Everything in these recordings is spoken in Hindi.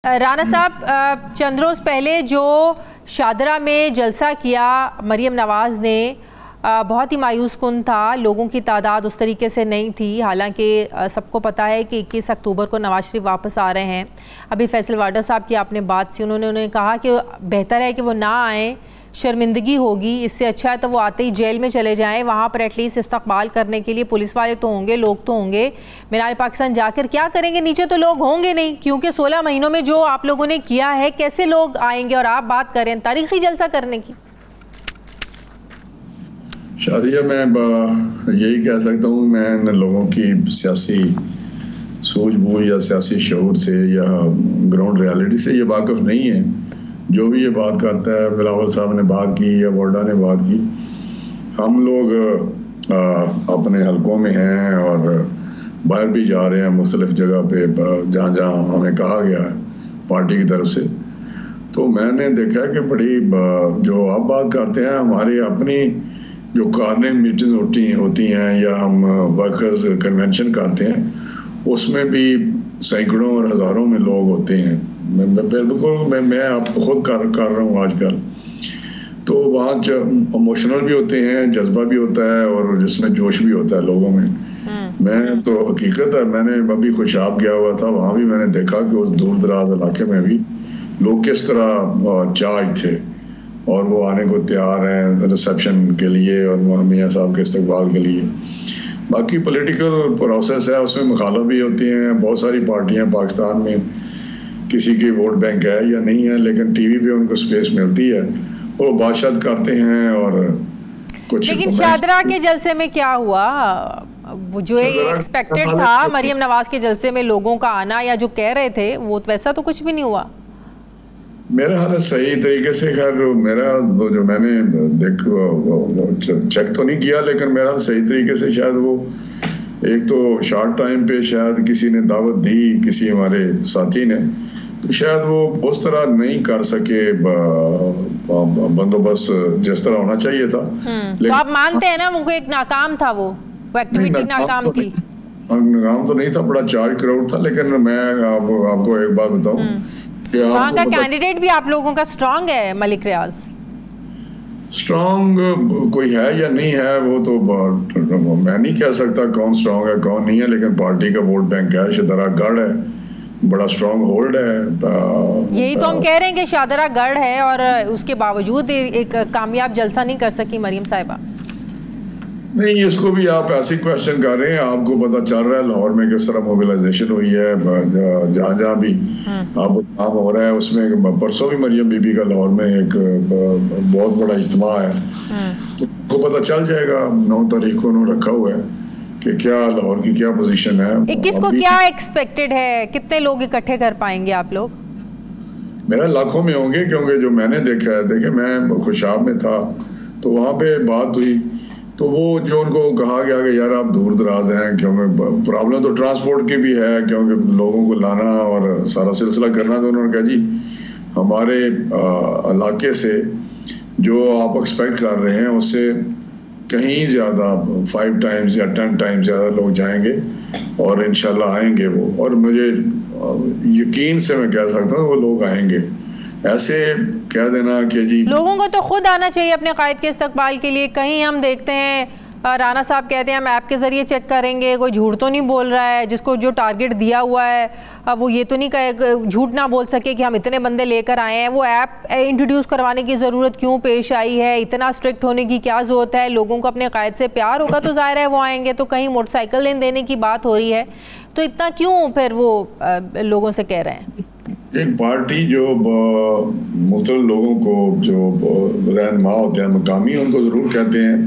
राना साहब, चंद रोज़ पहले जो शादरा में जलसा किया मरीम नवाज़ ने बहुत ही मायूस कुन था। लोगों की तादाद उस तरीके से नहीं थी। हालांकि सबको पता है कि 21 अक्टूबर को नवाज शरीफ वापस आ रहे हैं। अभी फैसल वाडा साहब की आपने बात सी, उन्होंने कहा कि बेहतर है कि वो ना आएँ, शर्मिंदगी होगी, इससे अच्छा है तो वो आते ही जेल में चले जाएं। वहाँ पर एटलीस्ट इस्तकबाल करने के लिए पुलिस वाले तो होंगे, लोग तो होंगे। मीनार पाकिस्तान जाकर क्या करेंगे? नीचे तो लोग होंगे नहीं, क्योंकि 16 महीनों में जो आप लोगों ने किया है, कैसे लोग आएंगे? और आप बात करें तारीखी जलसा करने की। शादिया, मैं यही कह सकता हूँ, मैं इन लोगों की सियासी सूझबूझ या सियासी शऊर से या ग्राउंड रियलिटी से ये वाकिफ नहीं है। जो भी ये बात करता है, बिलावल साहब ने बात की या बोर्डा ने बात की, हम लोग अपने हलकों में हैं और बाहर भी जा रहे हैं मुख्तलिफ जगह पे जहाँ जहाँ हमें कहा गया है पार्टी की तरफ से। तो मैंने देखा है कि बड़ी जो आप बात करते हैं, हमारी अपनी जो कार्निंग मीटिंग होती हैं या हम वर्कर्स कन्वेंशन करते हैं, उसमें भी सैकड़ों और हज़ारों में लोग होते हैं। बिल्कुल मैं आपको खुद कर रहा हूँ आजकल। तो वहाँ इमोशनल भी होते हैं, जज्बा भी होता है और जिसमें जोश भी होता है लोगों में। मैं तो हकीकत है, मैंने अभी खुशाब गया हुआ था, वहाँ भी मैंने देखा कि उस दूर दराज इलाके में भी लोग किस तरह चार्ज थे और वो आने को तैयार हैं रिसेप्शन के लिए और मियाँ साहब के इस्तकबाल के लिए। बाकी पॉलिटिकल प्रोसेस है, उसमें मुखालफ भी होती हैं। बहुत सारी पार्टियाँ पाकिस्तान में, किसी की वोट बैंक है या नहीं है, लेकिन टीवी पे उनको स्पेस मिलती है, वो बादशाह करते हैं और कुछ। लेकिन शादरा के जलसे में क्या हुआ? वो जो एक्सपेक्टेड था मरीम नवाज के जलसे में लोगों का आना, या जो कह रहे थे, वो वैसा तो कुछ भी नहीं हुआ। मेरा हाल सही तरीके से, खैर मेरा जो मैंने चेक तो नहीं किया, लेकिन मेरा सही तरीके से शायद वो एक तो शॉर्ट टाइम पे शायद किसी ने दावत दी, किसी हमारे साथी ने, तो शायद वो उस तरह नहीं कर सके बंदोबस्त जिस तरह होना चाहिए था। तो आप मानते हैं ना वो एक नाकाम था, वो एक्टिविटी नाकाम थी? नाकाम तो नहीं था, बड़ा चार्ज क्राउड था। लेकिन मैं आपको एक बात बताऊं, वहाँ का कैंडिडेट भी आप लोगों का स्ट्रांग है। मलिक रियाज स्ट्रांग कोई है या नहीं है, वो तो मैं नहीं कह सकता कौन स्ट्रांग है कौन नहीं है, लेकिन पार्टी का वोट बैंक है, शादरा गढ़ है, बड़ा स्ट्रांग होल्ड है। यही तो हम कह रहे हैं कि शादरा गढ़ है और उसके बावजूद एक कामयाब जलसा नहीं कर सकी मरीम साहिबा। नहीं, इसको भी आप ऐसे क्वेश्चन कर रहे हैं। आपको पता चल रहा है लाहौर में किस तरह मोबिलाइजेशन हुई है, जहाँ जहाँ भी आपको काम हो रहा है। उसमें परसों भी मरियम बीबी का लाहौर में एक बहुत बड़ा इज्तिमा है, तो आपको पता चल जाएगा। 9 तारीख को उन्होंने रखा हुआ है कि क्या लाहौर की क्या पोजीशन है। 21 को क्या एक्सपेक्टेड है? कितने लोग इकट्ठे कर पाएंगे आप लोग? मेरा लाखों में होंगे, क्योंकि जो मैंने देखा है, देखे मैं खुशाब में था तो वहाँ पे बात हुई, तो वो जो उनको कहा गया कि यार आप दूर दराज हैं, क्योंकि प्रॉब्लम तो ट्रांसपोर्ट की भी है, क्योंकि लोगों को लाना और सारा सिलसिला करना। तो उन्होंने कहा जी हमारे इलाके से जो आप एक्सपेक्ट कर रहे हैं उससे कहीं ज़्यादा 5 टाइम्स या 10 टाइम्स ज़्यादा लोग जाएंगे और इंशाल्लाह आएंगे वो। और मुझे यकीन से मैं कह सकता हूँ वो लोग आएंगे। ऐसे कह देना कि जी लोगों को तो खुद आना चाहिए अपने कायद के इस्तकबाल के लिए। कहीं हम देखते हैं राना साहब कहते हैं हम ऐप के ज़रिए चेक करेंगे, कोई झूठ तो नहीं बोल रहा है, जिसको जो टारगेट दिया हुआ है वो ये तो नहीं कहे, झूठ ना बोल सके कि हम इतने बंदे लेकर आए हैं। वो ऐप इंट्रोड्यूस करवाने की ज़रूरत क्यों पेश आई है? इतना स्ट्रिक्ट होने की क्या ज़रूरत है? लोगों को अपने कायद से प्यार होगा तो ज़ाहिर है वो आएंगे। तो कहीं मोटरसाइकिल लेन देने की बात हो रही है, तो इतना क्यों फिर वो लोगों से कह रहे हैं? एक पार्टी जो मुख्तलिफ लोगों को जो रहनुमा होते हैं मकामी, उनको ज़रूर कहते हैं,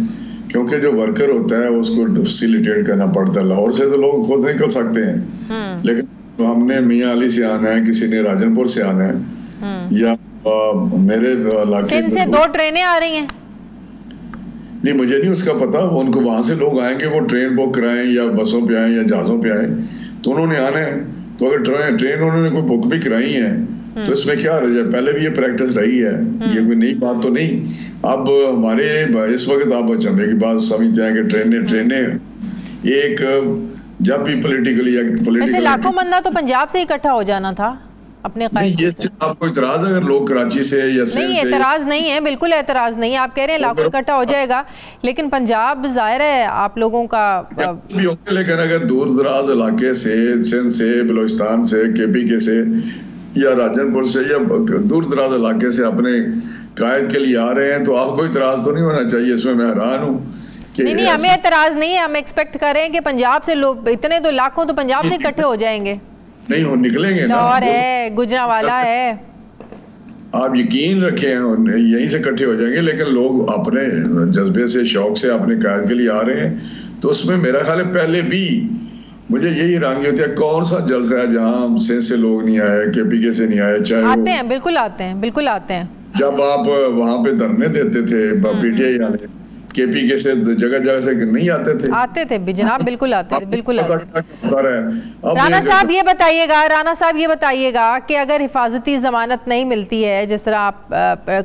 क्योंकि जो वर्कर होता है उसको फैसिलिटेट करना पड़ता है। लाहौर से तो लोग खुद निकल सकते हैं, लेकिन हमने मियाँ अली से आना है, किसी ने राजनपुर से आना है, या मेरे इलाके से 2 ट्रेनें आ रही हैं। नहीं, मुझे नहीं उसका पता। उनको वहाँ से लोग आएंगे, वो ट्रेन बुक कराएं या बसों पे आए या जहाज़ों पे आए, तो उन्होंने आना है। तो अगर ट्रेन उन्होंने कोई बुक भी कराई है तो इसमें क्या रह जाए? पहले भी ये प्रैक्टिस रही है, ये कोई नई बात तो नहीं। अब हमारे इस वक्त आप चंबे की बात समझ जाए कि ट्रेनें एक जब भी पॉलिटिकली लाखों बंदा तो पंजाब से इकट्ठा हो जाना था। अपने नहीं, ये सिर्फ आपको इतराज अगर लोग कराची से या नहीं, एतराज नहीं है, बिल्कुल एतराज नहीं है। आप कह रहे हैं लाखों इकट्ठा हो जाएगा, लेकिन पंजाब जाहिर है आप लोगों का भी होंगे, लेकिन अगर दूर दराज इलाके से, सिंध से, बलूचिस्तान से, KPK से या राजनपुर से या दूर दराज इलाके से अपने कायद के लिए आ रहे हैं, तो आपको इतराज तो नहीं होना चाहिए। इसमें मैं हैरान हूँ। नहीं, हमें एतराज नहीं है। हम एक्सपेक्ट कर रहे हैं कि पंजाब से लोग इतने तो लाखों तो पंजाब से इकट्ठे हो जाएंगे। नहीं हो निकलेंगे, लाहौर है, गुजरांवाला है, आप यकीन रखें यहीं से इकट्ठे हो जाएंगे। लेकिन लोग अपने जज्बे से, शौक से अपने कायद के लिए आ रहे हैं, तो उसमें मेरा ख्याल है पहले भी मुझे यही हैरानी होती है कौन सा जलसा है जहाँ से लोग नहीं आए, KPK से नहीं आए। चाहे आते हैं, बिल्कुल आते हैं, बिल्कुल आते हैं। जब आप वहाँ पे धरने देते थे PTI वाले, KPK से जगह जगह से नहीं आते थे? आते थे भी जनाब, बिल्कुल आते थे, बिल्कुल आते थे। राणा साहब ये बताइएगा कि अगर हिफाजती जमानत नहीं मिलती है, जिस तरह आप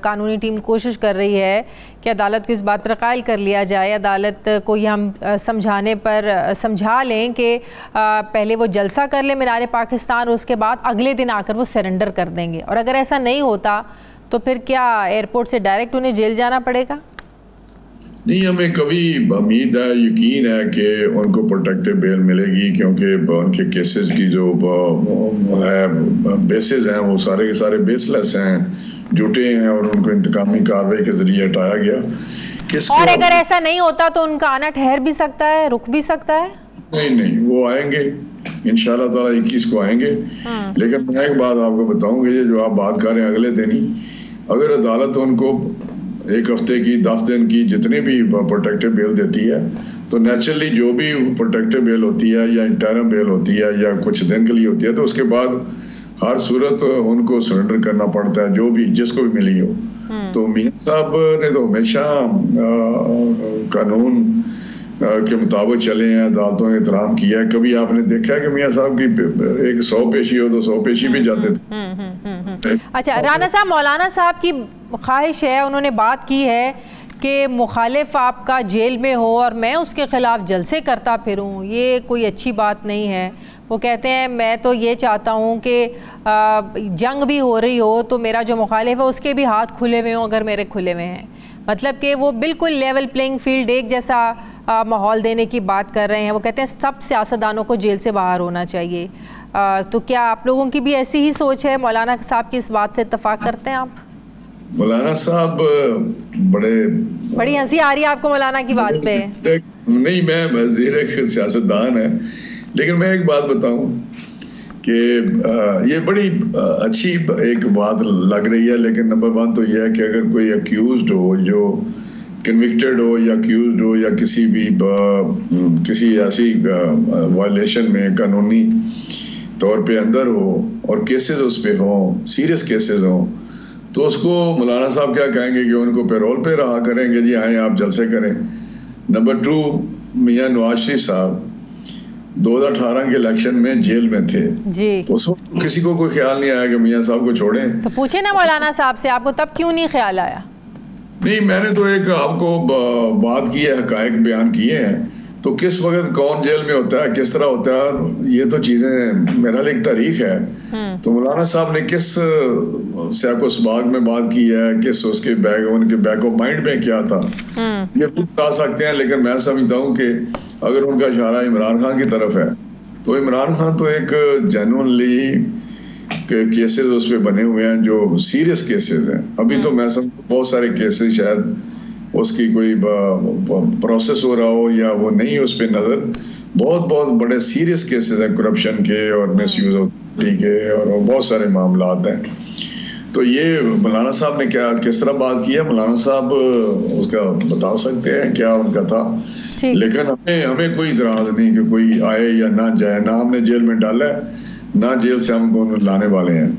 कानूनी टीम कोशिश कर रही है कि अदालत को इस बात पर कायल कर लिया जाए, अदालत को ये हम समझाने पर समझा लें कि पहले वो जलसा कर ले मीनार पाकिस्तान और उसके बाद अगले दिन आकर वो सरेंडर कर देंगे, और अगर ऐसा नहीं होता तो फिर क्या एयरपोर्ट से डायरेक्ट उन्हें जेल जाना पड़ेगा? नहीं, हमें कभी उम्मीद है, यकीन है कि उनको प्रोटेक्टिव बेल मिलेगी, क्योंकि उनके केसेस की जो है बेसिस हैं वो सारे के सारे बेसलेस हैं, झूठे हैं, और उनको इंतकामी कार्रवाई के जरिए हटाया गया। और अगर ऐसा नहीं होता तो उनका आना ठहर भी सकता है, रुक भी सकता है? नहीं, वो आएंगे इंशाल्लाह ताला 21 को आएंगे। लेकिन मैं एक बात आपको बताऊंगा, ये जो आप बात कर रहे हैं अगले दिन ही, अगर अदालत उनको 1 हफ्ते की, 10 दिन की, जितनी भी प्रोटेक्टिव बेल देती है, तो नेचुरली जो भी प्रोटेक्टिव बेल होती है या इंटरम बेल होती है या कुछ दिन के लिए होती है, तो उसके बाद हर सूरत उनको सरेंडर करना पड़ता है, जो भी जिसको भी मिली हो। तो मियां साहब ने तो हमेशा कानून के मुताबिक चले हैं, अदालतों का एहतराम किया है। कभी आपने देखा है कि मियां साहब की एक 100 पेशी हो तो 100 पेशी भी जाते थे? अच्छा, राणा साहब, मौलाना साहब की ख्वाहिश है, उन्होंने बात की है कि मुखालिफ आपका जेल में हो और मैं उसके खिलाफ जलसे करता फिरूं, ये कोई अच्छी बात नहीं है। वो कहते हैं मैं तो ये चाहता हूँ कि जंग भी हो रही हो तो मेरा जो मुखालिफ है उसके भी हाथ खुले हुए हों, अगर मेरे खुले हुए हैं। मतलब कि वो बिल्कुल लेवल प्लेइंग फील्ड, एक जैसा माहौल देने की बात कर रहे हैं। वो कहते हैं सब सियासतदानों को जेल से बाहर होना चाहिए। तो क्या आप लोगों की भी ऐसी ही सोच है? मौलाना साहब की इस बात से इत्तेफाक करते हैं आप? मौलाना साहब बड़ी हंसी आ रही है आपको मौलाना की बात पे? नहीं, मैं वज़ीर एक सियासतदान है, लेकिन मैं एक बात बताऊं कि ये बड़ी अच्छी एक बात लग रही है, लेकिन नंबर 1 तो यह है कि अगर कोई अक्यूज्ड हो, जो कन्विक्टेड हो या अक्यूज्ड हो या किसी ऐसी वायलेशन में कानूनी तौर पे अंदर हो और केसेस उस पे हों, सीरियस केसेस हों, तो उसको मौलाना साहब क्या कहेंगे कि उनको पैरोल पे रहा करेंगे, जी आए आप जलसे करें। नंबर 2, मियां नवाज शरीफ साहब 2018 के इलेक्शन में जेल में थे जी, तो उस वक्त किसी को कोई ख्याल नहीं आया कि मियां साहब को छोड़ें। तो पूछे ना मौलाना साहब से, आपको तब क्यों नहीं ख्याल आया? नहीं, मैंने तो एक आपको बात की है, हकायक बयान किए हैं। तो किस वक्त कौन जेल में होता है, किस तरह होता है, ये तो चीजें मेरा एक तारीख है। तो मौलाना साहब ने किस सियाको सबाग में बात की है, किस उनके बैक ऑफ माइंड में क्या था, ये बता सकते हैं। लेकिन मैं समझता हूँ कि अगर उनका इशारा इमरान खान की तरफ है, तो इमरान खान तो एक जेन्युइनली केसेस उस पे बने हुए हैं जो सीरियस केसेस हैं। अभी तो मैं समझता हूँ बहुत सारे केसेस शायद उसकी कोई प्रोसेस हो रहा हो या वो नहीं, उस पे नजर बहुत बड़े सीरियस केसेस हैं, करप्शन के और मिसयूज ऑफ अथॉरिटी के, और बहुत सारे मामलात हैं। तो ये मौलाना साहब ने किस तरह बात की है, मौलाना साहब उसका बता सकते हैं क्या उनका था। लेकिन हमें कोई इतराज नहीं कि कोई आए या ना जाए, ना हमने जेल में डाला है, ना जेल से हमको लाने वाले हैं।